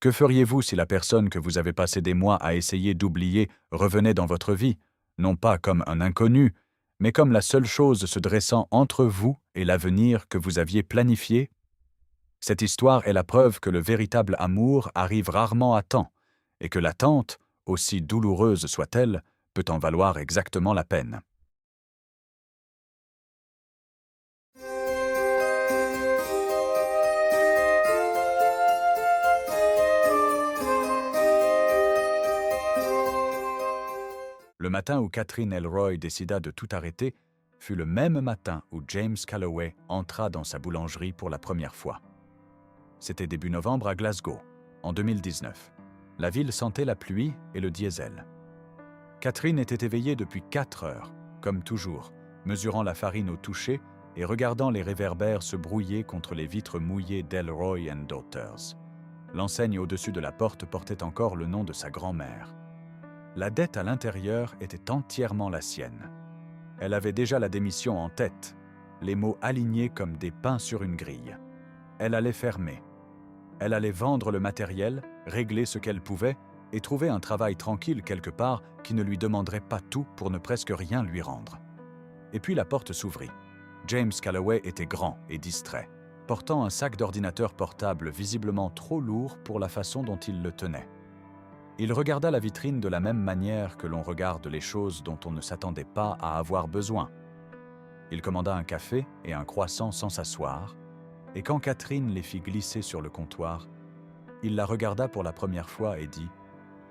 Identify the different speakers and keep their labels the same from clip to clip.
Speaker 1: Que feriez-vous si la personne que vous avez passé des mois à essayer d'oublier revenait dans votre vie, non pas comme un inconnu, mais comme la seule chose se dressant entre vous et l'avenir que vous aviez planifié? Cette histoire est la preuve que le véritable amour arrive rarement à temps, et que l'attente, aussi douloureuse soit-elle, peut en valoir exactement la peine. Le matin où Catherine Elroy décida de tout arrêter fut le même matin où James Calloway entra dans sa boulangerie pour la première fois. C'était début novembre à Glasgow, en 2019. La ville sentait la pluie et le diesel. Catherine était éveillée depuis 4 heures, comme toujours, mesurant la farine au toucher et regardant les réverbères se brouiller contre les vitres mouillées d'Elroy & Daughters. L'enseigne au-dessus de la porte portait encore le nom de sa grand-mère. La dette à l'intérieur était entièrement la sienne. Elle avait déjà la démission en tête, les mots alignés comme des pains sur une grille. Elle allait fermer. Elle allait vendre le matériel, régler ce qu'elle pouvait et trouver un travail tranquille quelque part qui ne lui demanderait pas tout pour ne presque rien lui rendre. Et puis la porte s'ouvrit. James Calloway était grand et distrait, portant un sac d'ordinateur portable visiblement trop lourd pour la façon dont il le tenait. Il regarda la vitrine de la même manière que l'on regarde les choses dont on ne s'attendait pas à avoir besoin. Il commanda un café et un croissant sans s'asseoir, et quand Catherine les fit glisser sur le comptoir, il la regarda pour la première fois et dit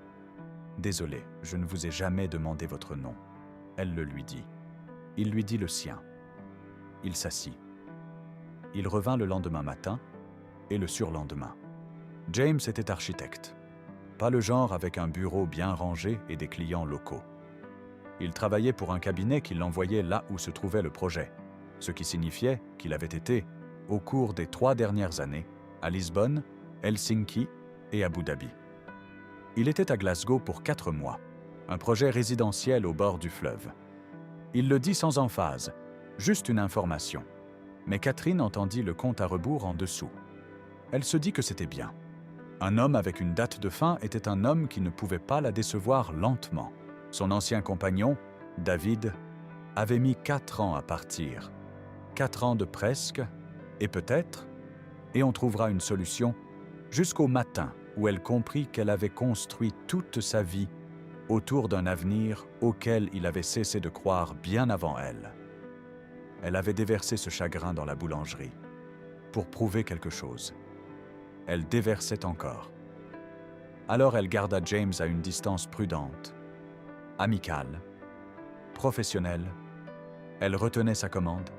Speaker 1: « Désolé, je ne vous ai jamais demandé votre nom. » Elle le lui dit. Il lui dit le sien. Il s'assit. Il revint le lendemain matin et le surlendemain. James était architecte. Pas le genre avec un bureau bien rangé et des clients locaux. Il travaillait pour un cabinet qui l'envoyait là où se trouvait le projet, ce qui signifiait qu'il avait été, au cours des 3 dernières années, à Lisbonne, Helsinki et Abu Dhabi. Il était à Glasgow pour 4 mois, un projet résidentiel au bord du fleuve. Il le dit sans emphase, juste une information. Mais Catherine entendit le compte à rebours en dessous. Elle se dit que c'était bien. Un homme avec une date de fin était un homme qui ne pouvait pas la décevoir lentement. Son ancien compagnon, David, avait mis 4 ans à partir. 4 ans de presque, et peut-être, et on trouvera une solution, jusqu'au matin où elle comprit qu'elle avait construit toute sa vie autour d'un avenir auquel il avait cessé de croire bien avant elle. Elle avait déversé ce chagrin dans la boulangerie, pour prouver quelque chose. Elle déversait encore. Alors elle garda James à une distance prudente, amicale, professionnelle. Elle retenait sa commande.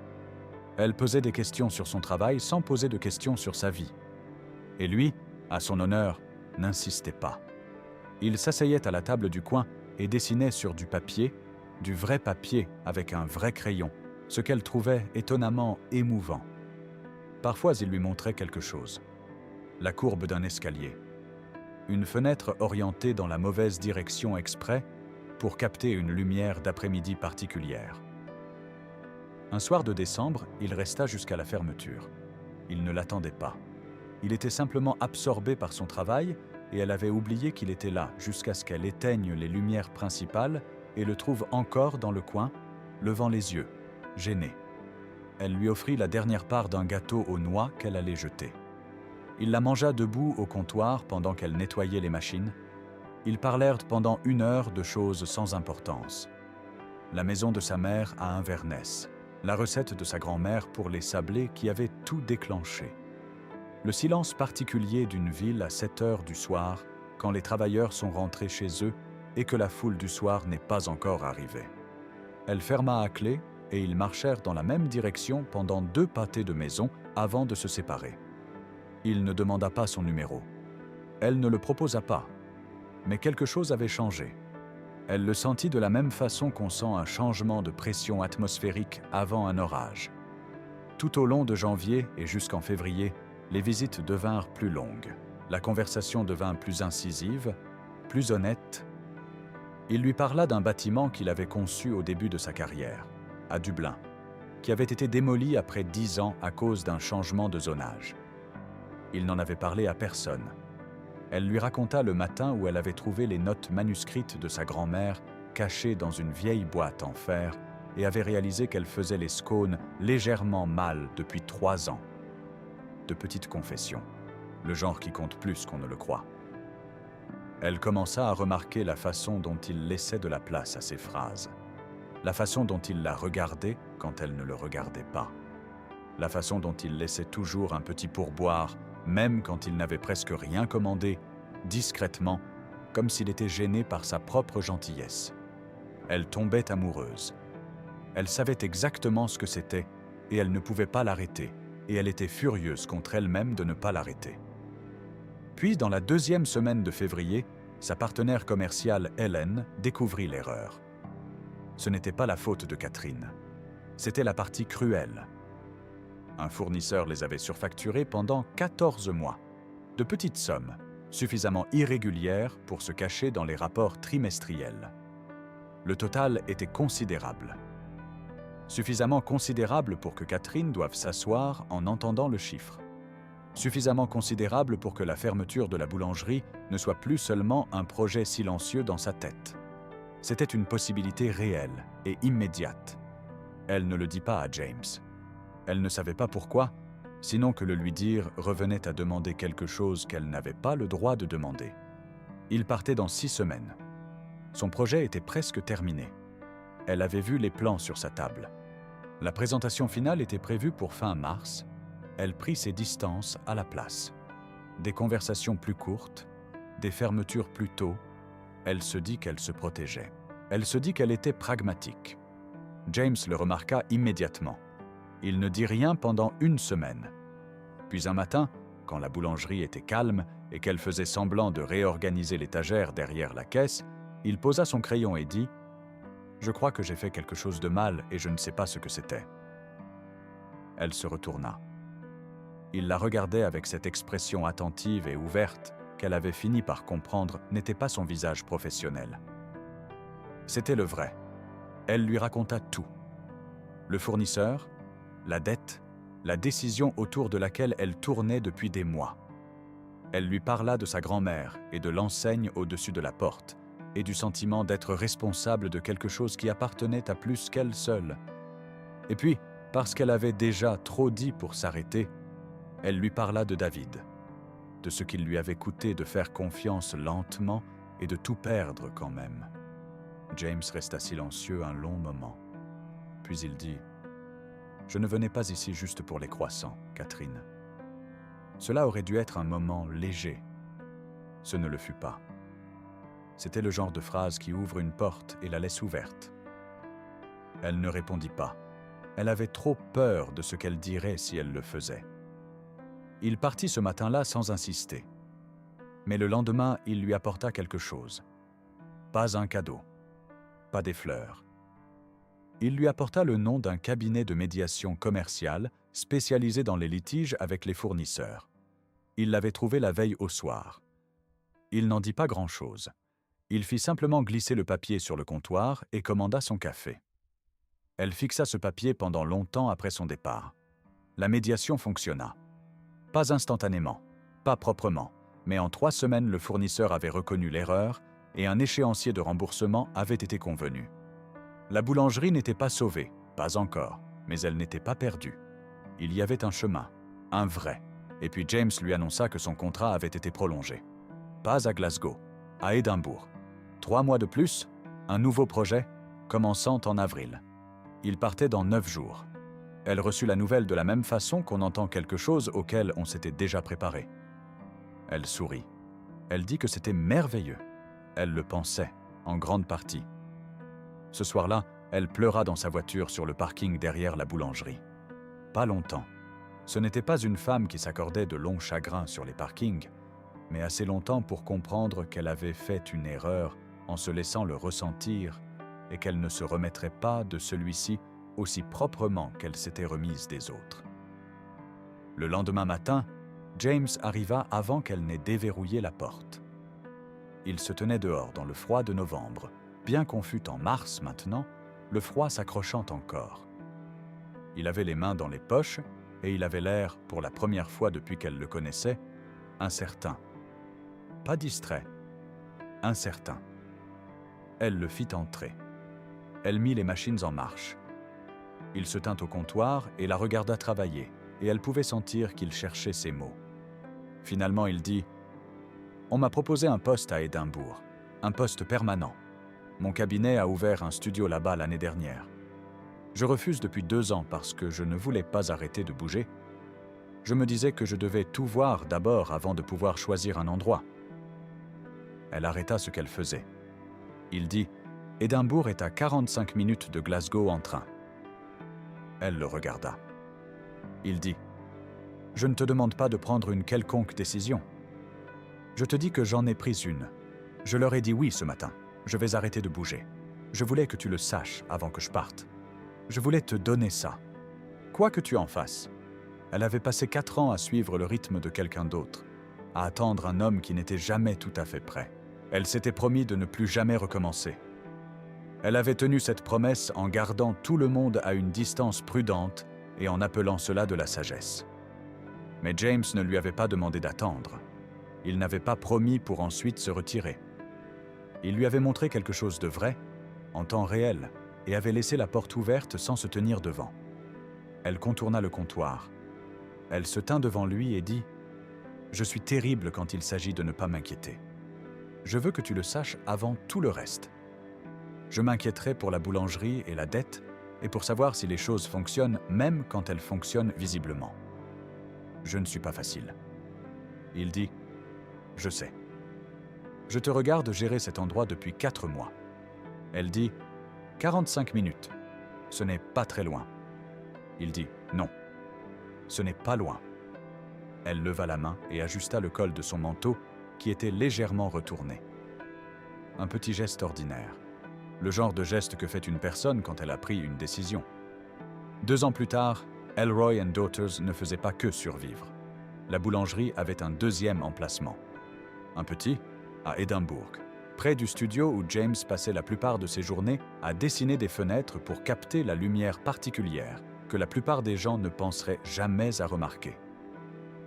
Speaker 1: Elle posait des questions sur son travail sans poser de questions sur sa vie. Et lui, à son honneur, n'insistait pas. Il s'asseyait à la table du coin et dessinait sur du papier, du vrai papier avec un vrai crayon, ce qu'elle trouvait étonnamment émouvant. Parfois, il lui montrait quelque chose. La courbe d'un escalier. Une fenêtre orientée dans la mauvaise direction exprès pour capter une lumière d'après-midi particulière. Un soir de décembre, il resta jusqu'à la fermeture. Il ne l'attendait pas. Il était simplement absorbé par son travail et elle avait oublié qu'il était là jusqu'à ce qu'elle éteigne les lumières principales et le trouve encore dans le coin, levant les yeux, gêné. Elle lui offrit la dernière part d'un gâteau aux noix qu'elle allait jeter. Il la mangea debout au comptoir pendant qu'elle nettoyait les machines. Ils parlèrent pendant 1 heure de choses sans importance. La maison de sa mère à Inverness, la recette de sa grand-mère pour les sablés qui avait tout déclenché. Le silence particulier d'une ville à 7 heures du soir, quand les travailleurs sont rentrés chez eux et que la foule du soir n'est pas encore arrivée. Elle ferma à clé et ils marchèrent dans la même direction pendant 2 pâtés de maison avant de se séparer. Il ne demanda pas son numéro. Elle ne le proposa pas. Mais quelque chose avait changé. Elle le sentit de la même façon qu'on sent un changement de pression atmosphérique avant un orage. Tout au long de janvier et jusqu'en février, les visites devinrent plus longues. La conversation devint plus incisive, plus honnête. Il lui parla d'un bâtiment qu'il avait conçu au début de sa carrière, à Dublin, qui avait été démoli après 10 ans à cause d'un changement de zonage. Il n'en avait parlé à personne. Elle lui raconta le matin où elle avait trouvé les notes manuscrites de sa grand-mère cachées dans une vieille boîte en fer et avait réalisé qu'elle faisait les scones légèrement mal depuis 3 ans. De petites confessions, le genre qui compte plus qu'on ne le croit. Elle commença à remarquer la façon dont il laissait de la place à ses phrases, la façon dont il la regardait quand elle ne le regardait pas, la façon dont il laissait toujours un petit pourboire, même quand il n'avait presque rien commandé, discrètement, comme s'il était gêné par sa propre gentillesse. Elle tombait amoureuse. Elle savait exactement ce que c'était, et elle ne pouvait pas l'arrêter, et elle était furieuse contre elle-même de ne pas l'arrêter. Puis, dans la 2e semaine de février, sa partenaire commerciale Helen découvrit l'erreur. Ce n'était pas la faute de Catherine. C'était la partie cruelle. Un fournisseur les avait surfacturés pendant 14 mois. De petites sommes, suffisamment irrégulières pour se cacher dans les rapports trimestriels. Le total était considérable. Suffisamment considérable pour que Catherine doive s'asseoir en entendant le chiffre. Suffisamment considérable pour que la fermeture de la boulangerie ne soit plus seulement un projet silencieux dans sa tête. C'était une possibilité réelle et immédiate. Elle ne le dit pas à James. Elle ne savait pas pourquoi, sinon que le lui dire revenait à demander quelque chose qu'elle n'avait pas le droit de demander. Il partait dans 6 semaines. Son projet était presque terminé. Elle avait vu les plans sur sa table. La présentation finale était prévue pour fin mars. Elle prit ses distances à la place. Des conversations plus courtes, des fermetures plus tôt. Elle se dit qu'elle se protégeait. Elle se dit qu'elle était pragmatique. James le remarqua immédiatement. Il ne dit rien pendant 1 semaine. Puis un matin, quand la boulangerie était calme et qu'elle faisait semblant de réorganiser l'étagère derrière la caisse, il posa son crayon et dit « Je crois que j'ai fait quelque chose de mal et je ne sais pas ce que c'était. » Elle se retourna. Il la regardait avec cette expression attentive et ouverte qu'elle avait fini par comprendre n'était pas son visage professionnel. C'était le vrai. Elle lui raconta tout. Le fournisseur, la dette, la décision autour de laquelle elle tournait depuis des mois. Elle lui parla de sa grand-mère et de l'enseigne au-dessus de la porte, et du sentiment d'être responsable de quelque chose qui appartenait à plus qu'elle seule. Et puis, parce qu'elle avait déjà trop dit pour s'arrêter, elle lui parla de David, de ce qu'il lui avait coûté de faire confiance lentement et de tout perdre quand même. James resta silencieux un long moment. Puis il dit « Je ne venais pas ici juste pour les croissants, Catherine. Cela aurait dû être un moment léger. Ce ne le fut pas. C'était le genre de phrase qui ouvre une porte et la laisse ouverte. » Elle ne répondit pas. Elle avait trop peur de ce qu'elle dirait si elle le faisait. Il partit ce matin-là sans insister. Mais le lendemain, il lui apporta quelque chose. Pas un cadeau. Pas des fleurs. Il lui apporta le nom d'un cabinet de médiation commerciale spécialisé dans les litiges avec les fournisseurs. Il l'avait trouvé la veille au soir. Il n'en dit pas grand-chose. Il fit simplement glisser le papier sur le comptoir et commanda son café. Elle fixa ce papier pendant longtemps après son départ. La médiation fonctionna. Pas instantanément, pas proprement, mais en 3 semaines, le fournisseur avait reconnu l'erreur et un échéancier de remboursement avait été convenu. La boulangerie n'était pas sauvée, pas encore, mais elle n'était pas perdue. Il y avait un chemin, un vrai, et puis James lui annonça que son contrat avait été prolongé. Pas à Glasgow, à Édimbourg. 3 mois de plus, un nouveau projet, commençant en avril. Il partait dans 9 jours. Elle reçut la nouvelle de la même façon qu'on entend quelque chose auquel on s'était déjà préparé. Elle sourit. Elle dit que c'était merveilleux. Elle le pensait, en grande partie. Ce soir-là, elle pleura dans sa voiture sur le parking derrière la boulangerie. Pas longtemps. Ce n'était pas une femme qui s'accordait de longs chagrins sur les parkings, mais assez longtemps pour comprendre qu'elle avait fait une erreur en se laissant le ressentir et qu'elle ne se remettrait pas de celui-ci aussi proprement qu'elle s'était remise des autres. Le lendemain matin, James arriva avant qu'elle n'ait déverrouillé la porte. Il se tenait dehors dans le froid de novembre, bien qu'on fût en mars maintenant, le froid s'accrochant encore. Il avait les mains dans les poches et il avait l'air, pour la première fois depuis qu'elle le connaissait, incertain. pas distrait, incertain. Elle le fit entrer. Elle mit les machines en marche. Il se tint au comptoir et la regarda travailler, et elle pouvait sentir qu'il cherchait ses mots. Finalement, il dit « On m'a proposé un poste à Édimbourg, un poste permanent. Mon cabinet a ouvert un studio là-bas l'année dernière. Je refuse depuis 2 ans parce que je ne voulais pas arrêter de bouger. Je me disais que je devais tout voir d'abord avant de pouvoir choisir un endroit. » Elle arrêta ce qu'elle faisait. Il dit « Édimbourg est à 45 minutes de Glasgow en train. » Elle le regarda. Il dit « Je ne te demande pas de prendre une quelconque décision. Je te dis que j'en ai pris une. Je leur ai dit oui ce matin. Je vais arrêter de bouger. Je voulais que tu le saches avant que je parte. Je voulais te donner ça. Quoi que tu en fasses. » Elle avait passé 4 ans à suivre le rythme de quelqu'un d'autre, à attendre un homme qui n'était jamais tout à fait prêt. Elle s'était promis de ne plus jamais recommencer. Elle avait tenu cette promesse en gardant tout le monde à une distance prudente et en appelant cela de la sagesse. Mais James ne lui avait pas demandé d'attendre. Il n'avait pas promis pour ensuite se retirer. Il lui avait montré quelque chose de vrai, en temps réel, et avait laissé la porte ouverte sans se tenir devant. Elle contourna le comptoir. Elle se tint devant lui et dit « Je suis terrible quand il s'agit de ne pas m'inquiéter. Je veux que tu le saches avant tout le reste. Je m'inquiéterai pour la boulangerie et la dette, et pour savoir si les choses fonctionnent, même quand elles fonctionnent visiblement. Je ne suis pas facile. » Il dit « Je sais. Je te regarde gérer cet endroit depuis 4 mois. » Elle dit « 45 minutes. Ce n'est pas très loin. » Il dit « Non. Ce n'est pas loin. » Elle leva la main et ajusta le col de son manteau qui était légèrement retourné. Un petit geste ordinaire. Le genre de geste que fait une personne quand elle a pris une décision. 2 ans plus tard, Elroy & Daughters ne faisait pas que survivre. La boulangerie avait un 2e emplacement. Un petit, à Édimbourg, près du studio où James passait la plupart de ses journées à dessiner des fenêtres pour capter la lumière particulière que la plupart des gens ne penseraient jamais à remarquer.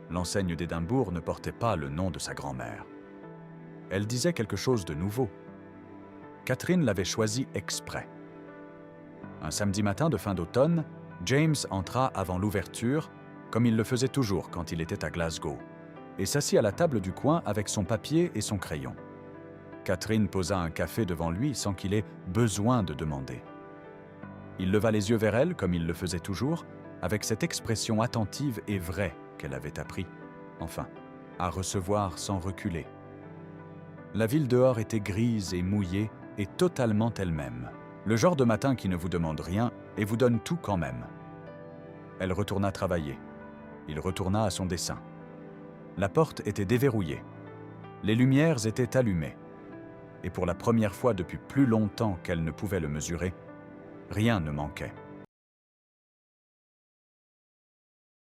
Speaker 1: L'enseigne d'Édimbourg ne portait pas le nom de sa grand-mère. Elle disait quelque chose de nouveau. Catherine l'avait choisi exprès. Un samedi matin de fin d'automne, James entra avant l'ouverture, comme il le faisait toujours quand il était à Glasgow, et s'assit à la table du coin avec son papier et son crayon. Catherine posa un café devant lui sans qu'il ait besoin de demander. Il leva les yeux vers elle, comme il le faisait toujours, avec cette expression attentive et vraie qu'elle avait appris, enfin, à recevoir sans reculer. La ville dehors était grise et mouillée et totalement elle-même. Le genre de matin qui ne vous demande rien et vous donne tout quand même. Elle retourna travailler. Il retourna à son dessin. La porte était déverrouillée. Les lumières étaient allumées. Et pour la première fois depuis plus longtemps qu'elle ne pouvait le mesurer, rien ne manquait.